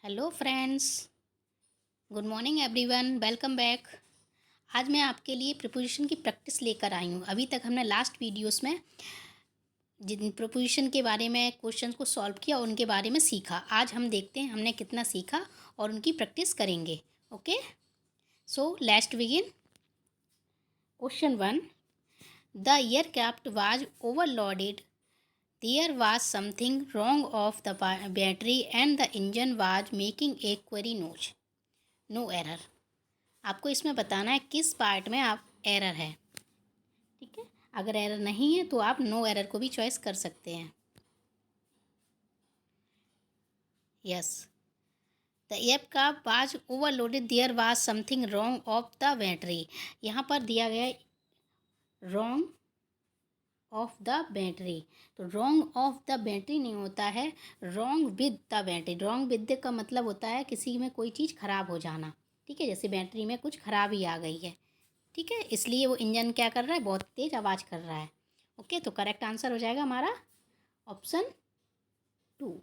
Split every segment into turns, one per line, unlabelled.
Hello friends, good morning everyone, welcome back. आज मैं आपके लिए प्रीपोजिशन की प्रैक्टिस लेकर आई हूँ। अभी तक हमने लास्ट वीडियोस में जिन प्रीपोजिशन के बारे में क्वेश्चंस को सॉल्व किया उनके बारे में सीखा। आज हम देखते हैं हमने कितना सीखा और उनकी प्रैक्टिस करेंगे। Okay, so let's begin. Question 1, the aircraft was overloaded. There was something wrong of the battery and the engine was making a query noise. No error. आपको इसमें बताना है किस पार्ट में आप एरर है। ठीक है, अगर एरर नहीं है तो आप नो एरर को भी चॉइस कर सकते हैं। यस, द ऐप का was overloaded, there was something wrong of the battery. यहाँ पर दिया गया रॉन्ग ऑफ द बैटरी, तो रॉन्ग ऑफ द बैटरी नहीं होता है, wrong with the battery. Wrong with का मतलब होता है किसी में कोई चीज़ ख़राब हो जाना। ठीक है, जैसे बैटरी में कुछ खराबी आ गई है। ठीक है, इसलिए वो इंजन क्या कर रहा है, बहुत तेज़ आवाज़ कर रहा है। ओके, तो करेक्ट आंसर हो जाएगा हमारा ऑप्शन 2।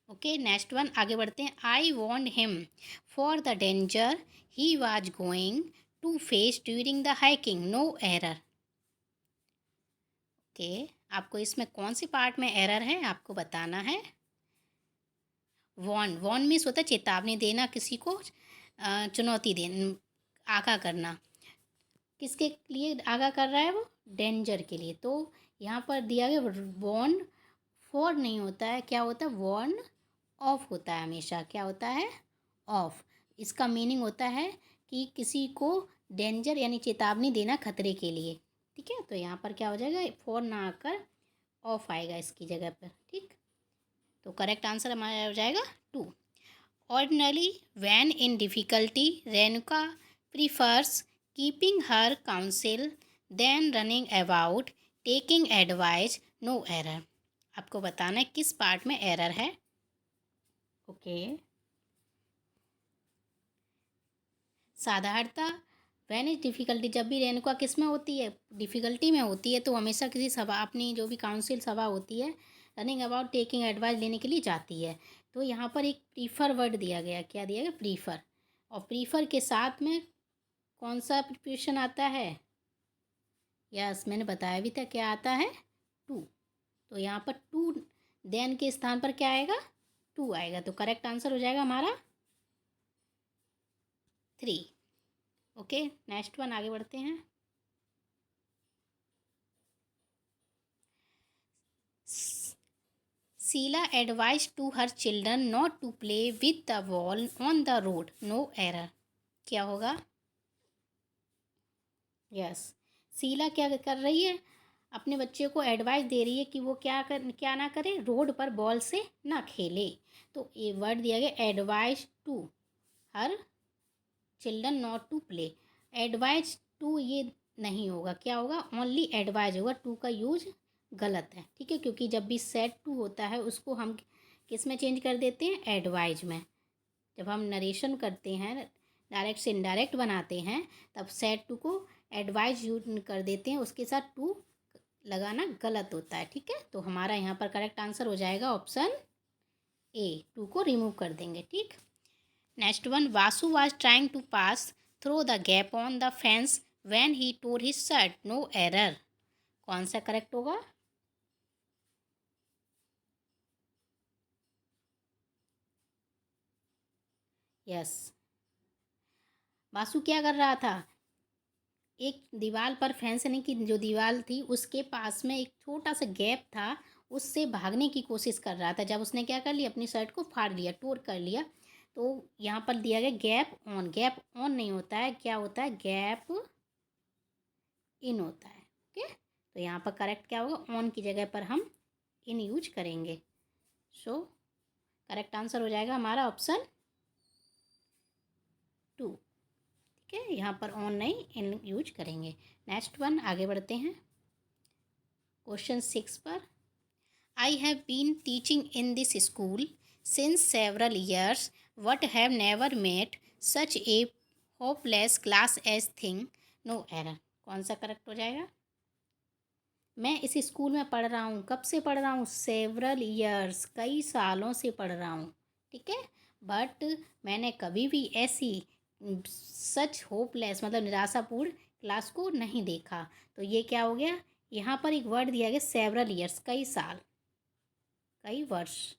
ओके, नेक्स्ट वन, आगे बढ़ते हैं। I want him for the danger he was going to face during the hiking. No error. Okay, आपको इसमें कौन सी पार्ट में एरर है आपको बताना है। वॉन मीन्स होता है चेतावनी देना, किसी को चुनौती देना, आगाह करना। किसके लिए आगाह कर रहा है वो, डेंजर के लिए। तो यहाँ पर दिया गया वॉर्न फॉर नहीं होता है, क्या होता है, वॉर्न ऑफ होता है हमेशा। क्या होता है, ऑफ। इसका मीनिंग होता है कि किसी को डेंजर यानी चेतावनी देना खतरे के लिए। ठीक है, तो यहाँ पर क्या हो जाएगा, फॉर ना आकर ऑफ आएगा इसकी जगह पर। ठीक, तो करेक्ट आंसर हमारा हो जाएगा 2। Ordinarily when in difficulty Renuka prefers keeping her counsel then running about taking advice. No error. आपको बताना है किस पार्ट में एरर है। ओके, साधारणता वैन इज डिफ़िकल्टी, जब भी रेणुका किस में होती है, डिफ़िकल्टी में होती है, तो हमेशा किसी सभा, अपनी जो भी काउंसिल सभा होती है, रनिंग अबाउट टेकिंग एडवाइस लेने के लिए जाती है। तो यहाँ पर एक प्रीफर वर्ड दिया गया, क्या दिया गया, प्रीफर। और प्रीफर के साथ में कौन सा प्रिपोजिशन आता है, यस मैंने बताया भी था, क्या आता है, टू। तो यहाँ पर टू देन के स्थान पर क्या आएगा, टू आएगा। तो करेक्ट आंसर हो जाएगा हमारा 3। ओके, नेक्स्ट वन, आगे बढ़ते हैं। Sheela advise to her children not to play with the ball on the road. No error. क्या होगा, यस, शीला क्या कर रही है, अपने बच्चे को एडवाइस दे रही है कि वो क्या ना करे, रोड पर बॉल से ना खेले। तो ये वर्ड दिया गया advice to her children not to play. Advice to ये नहीं होगा, क्या होगा, ओनली एडवाइज होगा। टू का यूज गलत है। ठीक है, क्योंकि जब भी सेड टू होता है उसको हम किस में चेंज कर देते हैं, एडवाइज में। जब हम नरेशन करते हैं, डायरेक्ट से इनडायरेक्ट बनाते हैं, तब सेड टू को एडवाइज यूज कर देते हैं, उसके साथ टू लगाना गलत होता है। ठीक है, तो हमारा यहाँ पर करेक्ट आंसर हो जाएगा ऑप्शन ए, टू को रिमूव कर देंगे। ठीक, next one, Vasu was trying to pass through the gap on the fence when he tore his shirt. No error. कौन सा करेक्ट होगा, यस, वासु क्या कर रहा था, एक दीवार पर फेंसने की जो दीवार थी उसके पास में एक छोटा सा गैप था, उससे भागने की कोशिश कर रहा था। जब उसने क्या कर लिया, अपनी शर्ट को फाड़ लिया, टोर कर लिया। तो यहाँ पर दिया गया गैप ऑन। गैप ऑन नहीं होता है, क्या होता है, गैप इन होता है। ओके, तो यहाँ पर करेक्ट क्या होगा, ऑन की जगह पर हम इन यूज करेंगे। सो करेक्ट आंसर हो जाएगा हमारा ऑप्शन 2। ठीक है, यहाँ पर ऑन नहीं, इन यूज करेंगे। नेक्स्ट वन, आगे बढ़ते हैं क्वेश्चन 6 पर। I have been teaching in this school since several years, but have never met such a hopeless class as thing. No error. कौन सा करेक्ट हो जाएगा, मैं इस स्कूल में पढ़ रहा हूँ, कब से पढ़ रहा हूँ, सेवरल ईयर्स, कई सालों से पढ़ रहा हूँ। ठीक है, बट मैंने कभी भी ऐसी सच होपलेस मतलब निराशापूर्ण क्लास को नहीं देखा। तो ये क्या हो गया, यहाँ पर एक वर्ड दिया गया सेवरल ईयर्स, कई साल, कई वर्ष।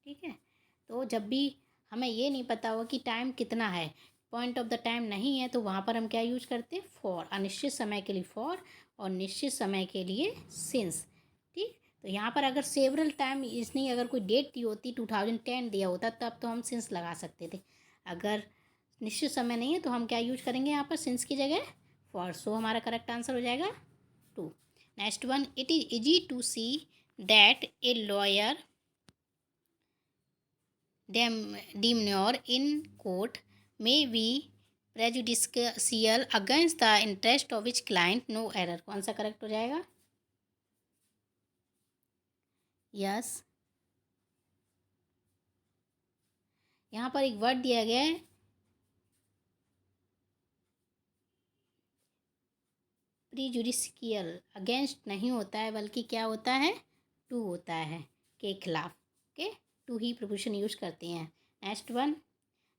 ठीक है, तो जब भी हमें ये नहीं पता हो कि टाइम कितना है, पॉइंट ऑफ द टाइम नहीं है, तो वहाँ पर हम क्या यूज करते हैं, फॉर, अनिश्चित समय के लिए फॉर और निश्चित समय के लिए सिंस। ठीक, तो यहाँ पर अगर सेवरल टाइम इसने अगर कोई डेट दी होती 2010 दिया होता तब तो हम सिंस लगा सकते थे। अगर निश्चित समय नहीं है तो हम क्या यूज करेंगे यहाँ पर, सिंस की जगह फॉर। सो हमारा करेक्ट आंसर हो जाएगा 2। Next one, it is easy to see that a lawyer demure in court may be prejudicial against the interest of which client, no error। कौन सा करेक्ट हो जाएगा, यस। यहाँ पर एक वर्ड दिया गया है प्रीजुडिशियल, अगेंस्ट नहीं होता है बल्कि क्या होता है, टू होता है, के खिलाफ। ओके, टू ही प्रपोजिशन यूज करते हैं। Next one,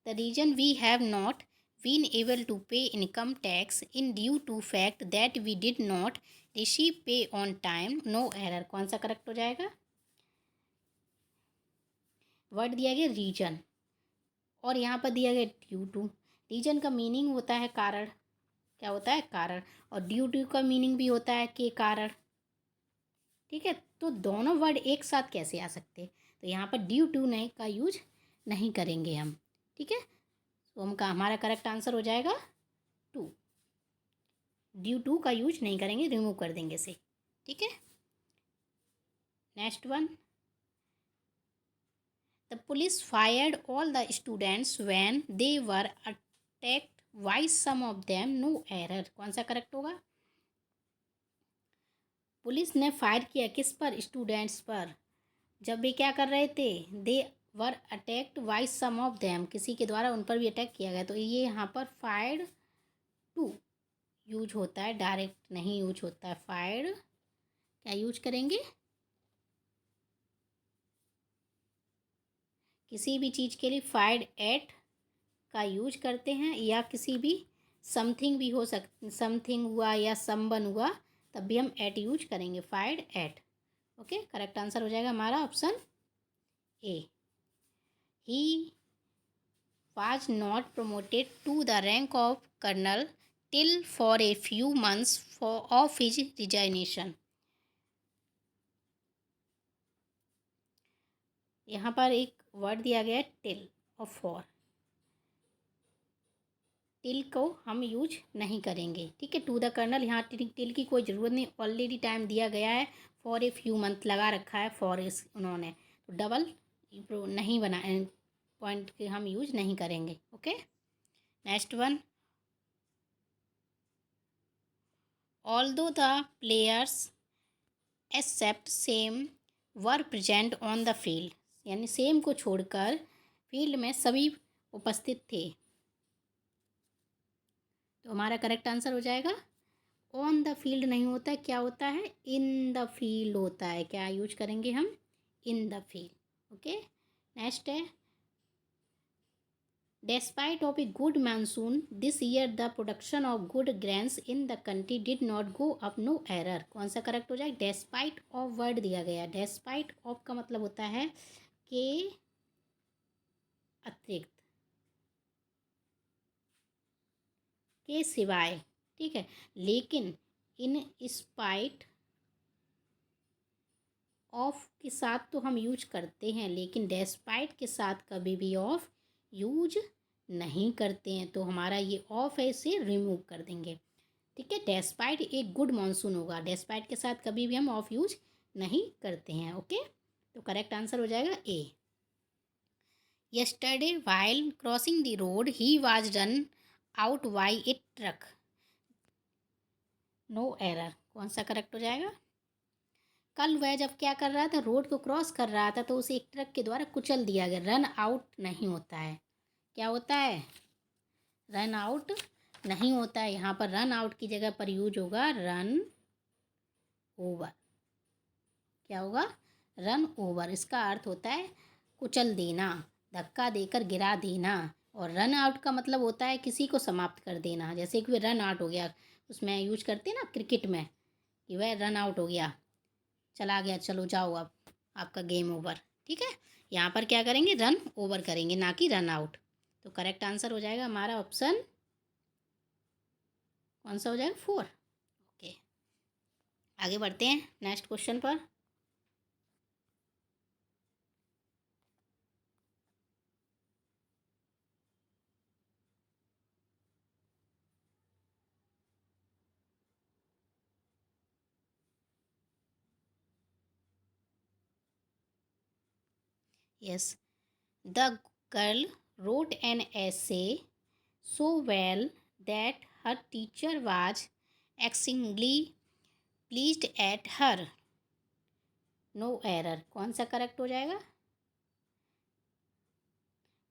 the reason we have not been able to pay income tax in due to fact that we did not receive pay on time, no error। कौन सा correct हो जाएगा, word दिया गया reason और यहाँ पर दिया गया ड्यू टू। रीजन का मीनिंग होता है कारण, क्या होता है, कारण, और ड्यू टू का मीनिंग भी होता है के कारण। ठीक है, तो दोनों वर्ड एक साथ कैसे आ सकते, तो यहाँ पर ड्यू टू नहीं का यूज नहीं करेंगे हम। ठीक है, तो हमारा करेक्ट आंसर हो जाएगा 2, ड्यू टू का यूज नहीं करेंगे, रिमूव कर देंगे इसे। ठीक है, next one, the police fired all the students when they were attacked by some of them, no error. कौन सा करेक्ट होगा, पुलिस ने फायर किया किस पर, स्टूडेंट्स पर, जब वे क्या कर रहे थे, they were attacked by some of them, किसी के द्वारा उन पर भी अटैक किया गया। तो ये यहाँ पर फायर्ड टू यूज होता है, डायरेक्ट नहीं यूज होता है। फायर्ड क्या यूज करेंगे, किसी भी चीज़ के लिए फायर्ड एट का यूज करते हैं, या किसी भी समथिंग भी हो समथिंग हुआ या समवन हुआ तब भी हम एट यूज करेंगे, fired eight. Okay, correct answer हो जाएगा हमारा option A. He was not promoted to the rank of colonel till for a few months of his resignation। यहाँ पर एक वर्ड दिया गया है टिल और फॉर, टिल को हम यूज नहीं करेंगे। ठीक है, टू द कर्नल, यहाँ टिल की कोई ज़रूरत नहीं, ऑलरेडी टाइम दिया गया है, फॉर ए फ्यू मंथ लगा रखा है फॉर इस उन्होंने, तो डबल नहीं बना पॉइंट के हम यूज नहीं करेंगे। Okay, next one, although the players except same were present on the field, यानी सेम को छोड़कर फील्ड में सभी उपस्थित थे। तो हमारा करेक्ट आंसर हो जाएगा, ऑन द फील्ड नहीं होता है, क्या होता है, इन द फील्ड होता है। क्या यूज करेंगे हम, in the field. Okay, next है, Despite of a good monsoon this year, the production of good grains in the country did not go up, no error। कौन सा करेक्ट हो जाए, डेस्पाइट ऑफ वर्ड दिया गया, despite of का मतलब होता है के अतिरिक्त, के सिवाय। ठीक है, लेकिन इन स्पाइट ऑफ के साथ तो हम यूज करते हैं, लेकिन डेस्पाइट के साथ कभी भी ऑफ यूज नहीं करते हैं। तो हमारा ये ऑफ है, इसे रिमूव कर देंगे। ठीक है, डेस्पाइट एक गुड मानसून होगा, डेस्पाइट के साथ कभी भी हम ऑफ यूज नहीं करते हैं। ओके, तो करेक्ट आंसर हो जाएगा A. Yesterday while crossing the road he was run out by a truck, no error. कौन सा करेक्ट हो जाएगा, कल वह जब क्या कर रहा था, रोड को क्रॉस कर रहा था तो उसे एक ट्रक के द्वारा कुचल दिया गया। रन आउट नहीं होता है, क्या होता है, रन आउट नहीं होता है। यहाँ पर रन आउट की जगह पर यूज होगा रन ओवर। क्या होगा, रन ओवर, इसका अर्थ होता है कुचल देना। धक्का देकर गिरा देना। और रन आउट का मतलब होता है किसी को समाप्त कर देना, जैसे कि वह रन आउट हो गया, उसमें यूज करते हैं ना क्रिकेट में कि वह रन आउट हो गया, चला गया, चलो जाओ अब आपका गेम ओवर। ठीक है, यहाँ पर क्या करेंगे, रन ओवर करेंगे, ना कि रन आउट। तो करेक्ट आंसर हो जाएगा हमारा ऑप्शन कौन सा हो जाएगा, 4। ओके, आगे बढ़ते हैं नेक्स्ट क्वेश्चन पर। Yes, the girl wrote an essay so well that her teacher was exceedingly pleased at her. No error, कौन सा करेक्ट हो जाएगा।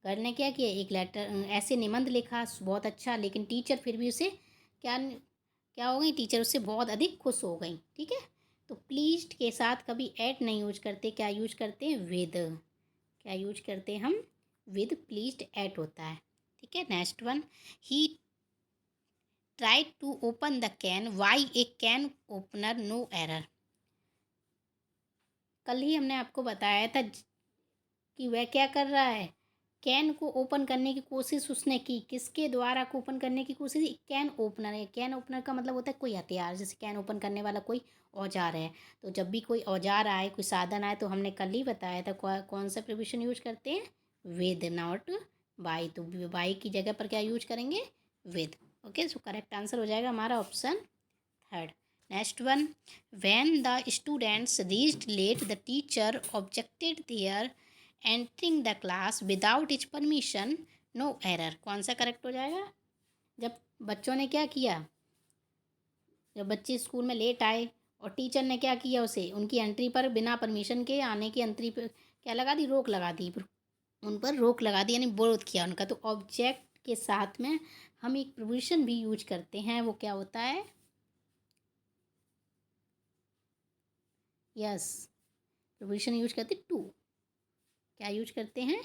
गर्ल ने क्या किया, एक लेटर ऐसे निबंध लिखा बहुत अच्छा, लेकिन टीचर फिर भी उसे क्या क्या हो गई, टीचर उससे बहुत अधिक खुश हो गई। ठीक है, तो प्लीज्ड के साथ कभी एट नहीं यूज करते, क्या यूज करते हैं, विद। क्या यूज करते हैं हम, विद प्लीज्ड एट होता है। ठीक है, next one, he tried to open the can, why a can opener no error. कल ही हमने आपको बताया था कि वह क्या कर रहा है, कैन को ओपन करने की कोशिश उसने की, किसके द्वारा को ओपन करने की कोशिश, कैन ओपनर है। कैन ओपनर का मतलब होता है कोई हथियार, जैसे कैन ओपन करने वाला कोई औजार है। तो जब भी कोई औजार आए, कोई साधन आए, तो हमने कल ही बताया था कौन सा प्रिपोजिशन यूज करते हैं, विद, नॉट बाई। तो बाई की जगह पर क्या यूज करेंगे, with. Okay, so correct answer हो जाएगा हमारा option 3rd। Next one, when the students reached late the teacher objected their entering the class without its permission, no error। कौन सा करेक्ट हो जाएगा, जब बच्चों ने क्या किया, जब बच्चे स्कूल में लेट आए और टीचर ने क्या किया, उसे उनकी एंट्री पर बिना परमिशन के आने की एंट्री पर क्या लगा दी, रोक लगा दी, उन पर रोक लगा दी, यानी विरोध किया उनका। तो ऑब्जेक्ट के साथ में हम एक प्रिपोजिशन भी यूज करते हैं, वो क्या होता है, यस, प्रिपोजिशन यूज करते टू। क्या यूज करते हैं,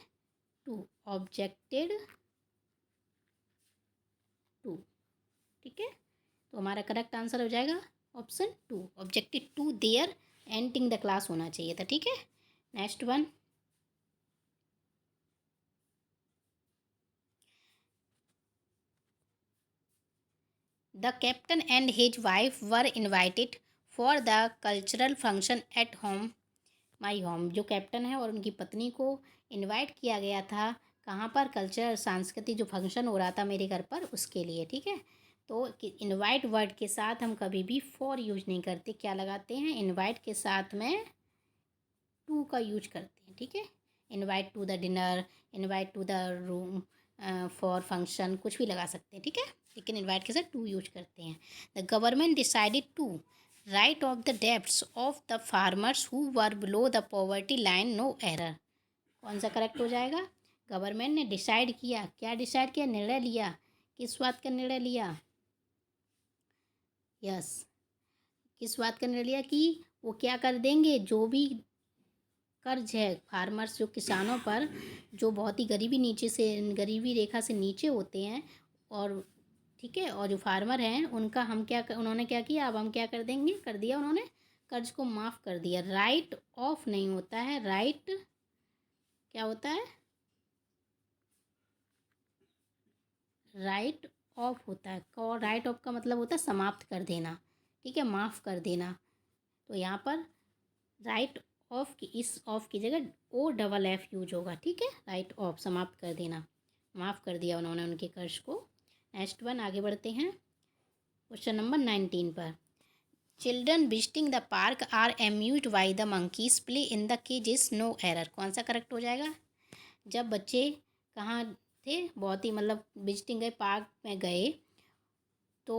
टू, ऑब्जेक्टेड टू। ठीक है, तो हमारा करेक्ट आंसर हो जाएगा option 2, objected to their entering the class होना चाहिए था। ठीक है, next one, the captain and his wife were invited for the cultural function at home my home. जो कैप्टन है और उनकी पत्नी को इनवाइट किया गया था, कहाँ पर, कल्चरल सांस्कृतिक जो फंक्शन हो रहा था मेरे घर पर, उसके लिए। ठीक है, तो इनवाइट वर्ड के साथ हम कभी भी फॉर यूज नहीं करते, क्या लगाते हैं, इनवाइट के साथ में टू का यूज करते हैं। ठीक है, invite to the dinner, invite to the room for function, कुछ भी लगा सकते हैं। ठीक है, लेकिन इनवाइट के साथ टू यूज करते हैं। The government decided to write off the debts of the farmers who were below the poverty line, no error. कौन सा करेक्ट हो जाएगा, गवर्नमेंट ने डिसाइड किया, क्या डिसाइड किया, निर्णय लिया, किस बात का निर्णय लिया, यस, किस बात का निर्णय लिया कि वो क्या कर देंगे, जो भी कर्ज है फार्मर्स, जो किसानों पर, जो बहुत ही गरीबी नीचे से, गरीबी रेखा से नीचे होते हैं, और ठीक है, और जो फार्मर हैं उनका हम क्या उन्होंने क्या किया, अब हम क्या कर देंगे, कर दिया उन्होंने, कर्ज को माफ़ कर दिया। राइट ऑफ नहीं होता है, राइट क्या होता है, राइट ऑफ होता है, और राइट ऑफ का मतलब होता है समाप्त कर देना। ठीक है, माफ़ कर देना। तो यहाँ पर राइट ऑफ की, इस ऑफ की जगह ओ डबल एफ यूज होगा। ठीक है, राइट ऑफ, समाप्त कर देना, माफ़ कर दिया उन्होंने उनके कर्ज को। नेक्स्ट वन, आगे बढ़ते हैं क्वेश्चन नंबर 19 पर। Children visiting the park are amused by the monkeys play in the cages, no error. कौन सा करेक्ट हो जाएगा, जब बच्चे कहाँ थे, बहुत ही मतलब विजिटिंग गए, पार्क में गए, तो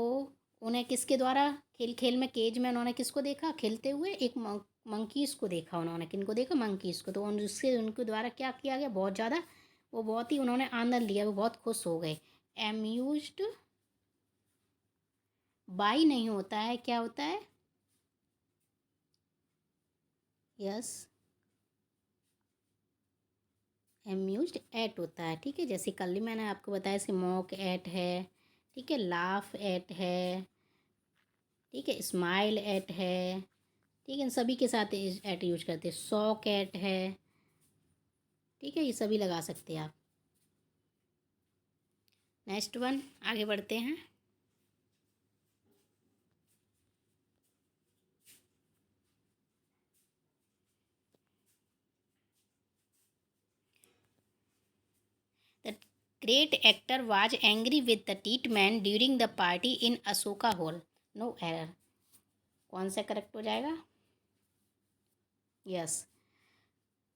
उन्हें किसके द्वारा, खेल खेल में, केज में उन्होंने किसको देखा खेलते हुए, एक मंकीज़ को देखा उन्होंने, किनको देखा, मंकीज़ को। तो उससे उनके द्वारा क्या किया गया, बहुत ज़्यादा, वो बहुत ही उन्होंने आनंद लिया, वो बहुत खुश हो गए। एम्यूज्ड बाई नहीं होता है, क्या होता है, यस, एम यूज्ड एट होता है, ठीक है। जैसे कल ही मैंने आपको बताया जैसे मॉक एट है, ठीक है, लाफ एट है, ठीक है, स्माइल एट है, ठीक है, इन सभी के साथ एट यूज करते हैं। शॉक एट है, ठीक है, ये सभी लगा सकते हैं आप। नेक्स्ट वन आगे बढ़ते हैं। The great actor was angry with the treatment during the party in Ashoka hall, no error. कौन सा करेक्ट हो जाएगा? यस,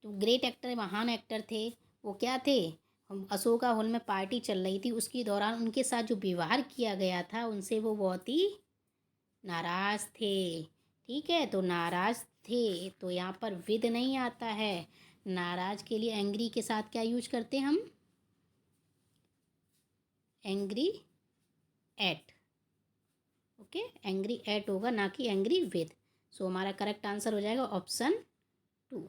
जो ग्रेट एक्टर महान एक्टर थे वो क्या थे, हम अशोका हॉल में पार्टी चल रही थी उसके दौरान उनके साथ जो व्यवहार किया गया था उनसे वो बहुत ही नाराज़ थे, ठीक है। तो नाराज़ थे तो यहाँ पर विद नहीं आता है, नाराज़ के लिए एंग्री के साथ क्या यूज करते हैं हम, angry at, okay, angry at होगा ना कि एंग्री विद। सो हमारा करेक्ट आंसर हो जाएगा option 2।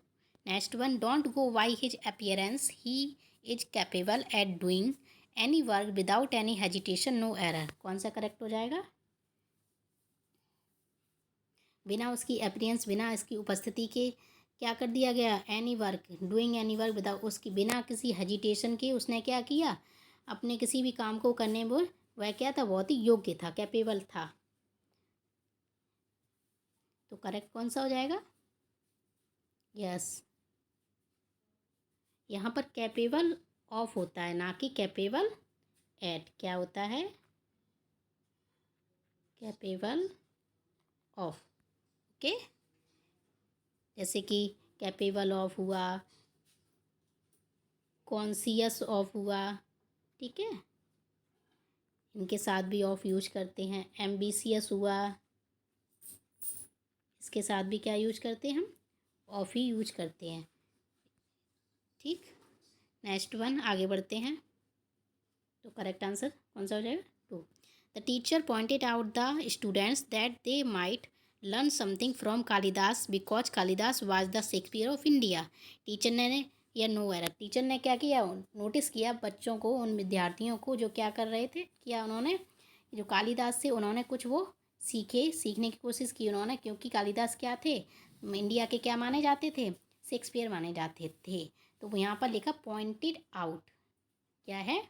Next one, don't go by his appearance, he is capable at doing any work without any hesitation, no error. कौन सा करेक्ट हो जाएगा? बिना उसकी अपीयरेंस, बिना इसकी उपस्थिति के क्या कर दिया गया, any work, doing any work without, उसकी बिना किसी हेजिटेशन के उसने क्या किया, अपने किसी भी काम को करने में वह क्या था, बहुत ही योग्य था, कैपेबल था। तो करेक्ट कौन सा हो जाएगा? यस, यहाँ पर कैपेबल ऑफ होता है ना कि कैपेबल एट। क्या होता है? Capable of, okay. जैसे कि कैपेबल ऑफ हुआ, कॉन्सियस ऑफ हुआ, ठीक है, इनके साथ भी ऑफ यूज करते हैं। एम्बिशियस हुआ, इसके साथ भी क्या यूज करते हैं हम, ऑफ ही यूज करते हैं, ठीक। नेक्स्ट वन आगे बढ़ते हैं। तो करेक्ट आंसर कौन सा हो जाएगा? 2। The teacher pointed out the students that they might learn something from Kalidas because Kalidas was the Shakespeare of India. Teacher ने, या नो एरर, टीचर ने क्या किया, नोटिस किया बच्चों को, उन विद्यार्थियों को जो क्या कर रहे थे, किया उन्होंने, जो कालिदास से उन्होंने कुछ वो सीखने की कोशिश की उन्होंने, क्योंकि कालिदास क्या थे, इंडिया के क्या माने जाते थे, शेक्सपियर माने जाते थे। तो यहाँ पर लिखा पॉइंटेड आउट, क्या है,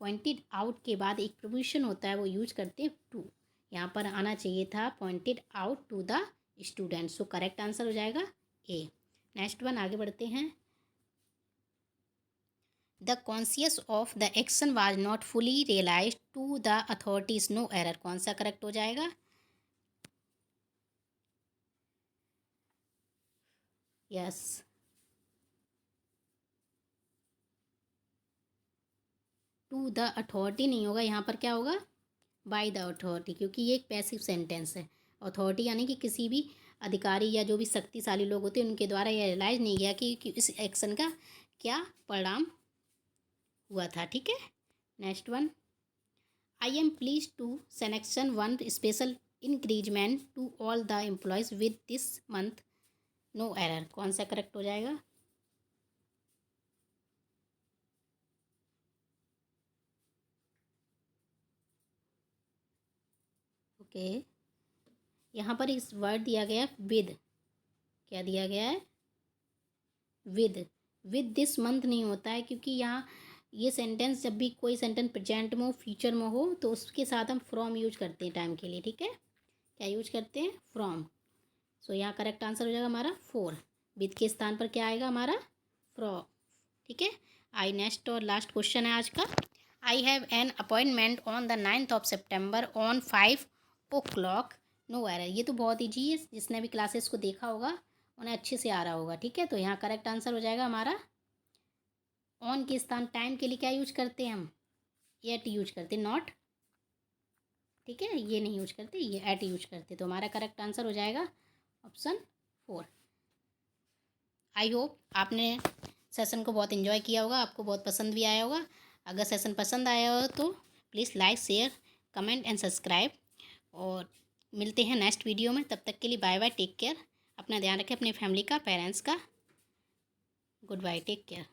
पॉइंटेड आउट के बाद एक प्रपोजिशन होता है वो यूज करते हैं टू, यहाँ पर आना चाहिए था pointed out to the student. So correct answer हो जाएगा ए। नेक्स्ट वन आगे बढ़ते हैं। The conscious of the action was not fully realise to the authorities, no error. कौन सा करेक्ट हो जाएगा? यस, टू द अथॉरिटी नहीं होगा, यहाँ पर क्या होगा, बाय द अथॉरिटी, क्योंकि ये एक पैसिव सेंटेंस है। अथॉरिटी यानी कि किसी भी अधिकारी या जो भी शक्तिशाली लोग होते हैं उनके द्वारा यह रियलाइज नहीं किया कि इस एक्शन का क्या परिणाम हुआ था, ठीक है। Next one, I am please to selection one special increment to all the employees with this month, no error. कौन सा करेक्ट हो जाएगा? ओके, यहाँ पर इस वर्ड दिया गया विद, क्या दिया गया है, विद दिस मंथ नहीं होता है, क्योंकि यहाँ ये सेंटेंस जब भी कोई सेंटेंस प्रेजेंट में हो, फ्यूचर में हो, तो उसके साथ हम फ्रॉम यूज करते हैं टाइम के लिए, ठीक है। क्या यूज करते हैं? फ्रॉम। सो यहाँ करेक्ट आंसर हो जाएगा हमारा 4। विद के स्थान पर क्या आएगा हमारा? फ्रॉम, ठीक है। आई नेक्स्ट और लास्ट क्वेश्चन है आज का। I have an appointment on the 9th of September on 5 o'clock, no error. ये तो बहुत ईजी है, जिसने भी क्लासेस को देखा होगा उन्हें अच्छे से आ रहा होगा, ठीक है। तो यहाँ करेक्ट आंसर हो जाएगा हमारा, ऑन के स्थान टाइम के लिए क्या यूज करते हैं हम, एट यूज करते, नॉट, ठीक है, ये नहीं यूज करते, ये एट यूज करते। तो हमारा करेक्ट आंसर हो जाएगा ऑप्शन 4। आई होप आपने सेशन को बहुत इन्जॉय किया होगा, आपको बहुत पसंद भी आया होगा। अगर सेशन पसंद आया हो तो please like, share, comment and subscribe, और मिलते हैं नेक्स्ट वीडियो में। तब तक के लिए बाय बाय, टेक केयर, अपना ध्यान रखें, अपने फैमिली का, पेरेंट्स का। Good bye, take care.